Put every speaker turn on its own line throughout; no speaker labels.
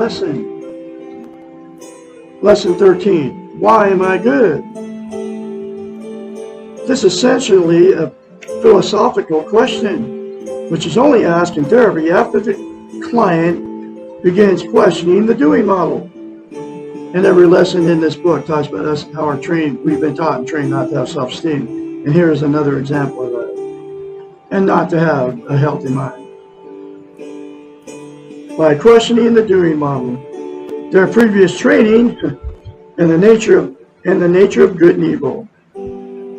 lesson. Lesson 13. Why am I good? This is essentially a philosophical question, which is only asked in therapy after the client begins questioning the doing model. And every lesson in this book talks about us, how we've been taught and trained not to have self-esteem. And here is another example of that. And not to have a healthy mind. By questioning the doing model, their previous training, and the nature of good and evil.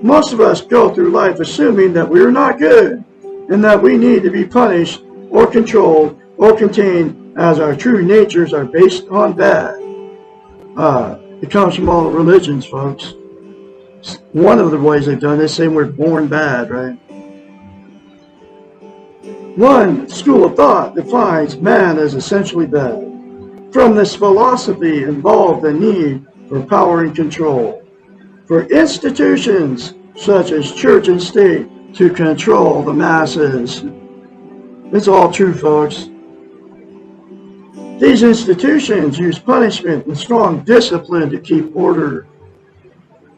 Most of us go through life assuming that we are not good, and that we need to be punished, or controlled, or contained, as our true natures are based on bad. It comes from all the religions, folks. One of the ways they've done this, saying we're born bad, right? One school of thought defines man as essentially bad. From this philosophy involved the need for power and control, for institutions such as church and state to control the masses. It's all true, folks. These institutions use punishment and strong discipline to keep order,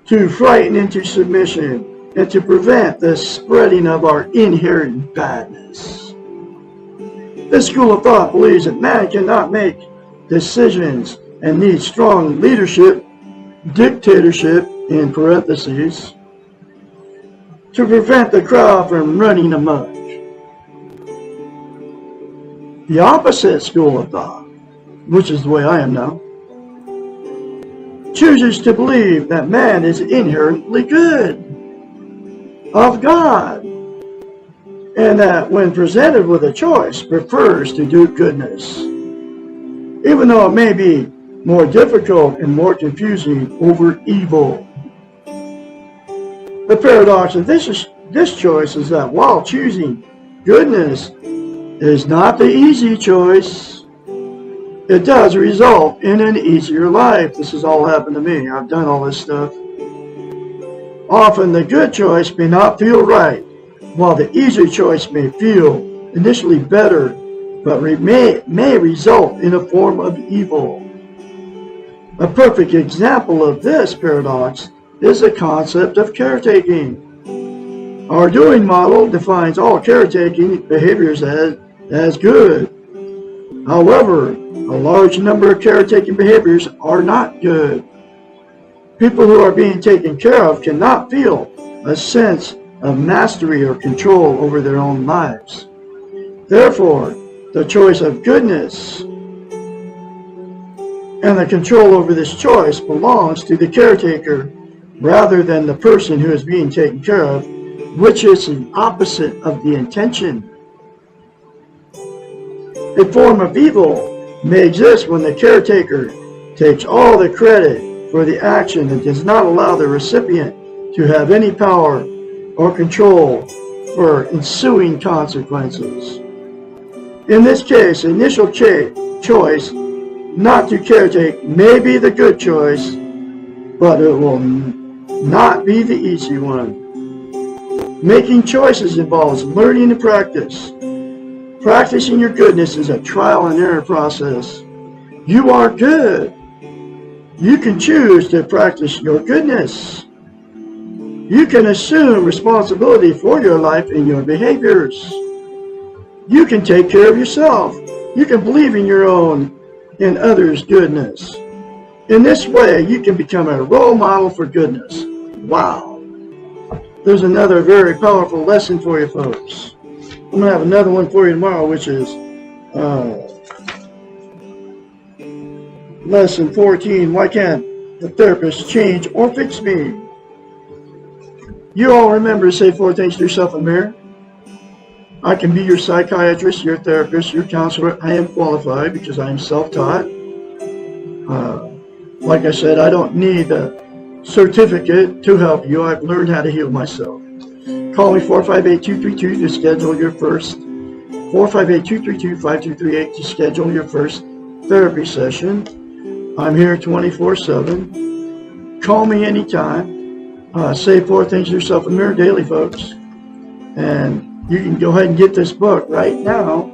to frighten into submission, and to prevent the spreading of our inherent badness. This school of thought believes that man cannot make decisions and needs strong leadership, dictatorship in parentheses, to prevent the crowd from running amok. The opposite school of thought, which is the way I am now, chooses to believe that man is inherently good, of God, and that when presented with a choice, prefers to do goodness, even though it may be more difficult and more confusing over evil. The paradox of this choice is that while choosing goodness is not the easy choice, it does result in an easier life. This has all happened to me. I've done all this stuff. Often the good choice may not feel right, while the easier choice may feel initially better, but may result in a form of evil. A perfect example of this paradox is the concept of caretaking. Our doing model defines all caretaking behaviors as good. However, a large number of caretaking behaviors are not good. People who are being taken care of cannot feel a sense of mastery or control over their own lives. Therefore, the choice of goodness and the control over this choice belongs to the caretaker rather than the person who is being taken care of, which is the opposite of the intention. A form of evil may exist when the caretaker takes all the credit for the action and does not allow the recipient to have any power or control for ensuing consequences. In this case, the initial choice not to caretake may be the good choice, but it will not be the easy one. Making choices involves learning to practice. Practicing your goodness is a trial and error process. You are good. You can choose to practice your goodness. You can assume responsibility for your life and your behaviors. You can take care of yourself. You can believe in your own and others' goodness. In this way, you can become a role model for goodness. Wow. There's another very powerful lesson for you folks. I'm going to have another one for you tomorrow, which is lesson 14. Why can't the therapist change or fix me? You all remember to say 4 things to yourself in the mirror. I can be your psychiatrist, your therapist, your counselor. I am qualified because I am self-taught. Like I said, I don't need a certificate to help you. I've learned how to heal myself. Call me 458-232 to schedule your first 458-232-5238 to schedule your first therapy session. I'm here 24/7. Call me anytime. Say 4 things to yourself in the mirror daily, folks. And you can go ahead and get this book right now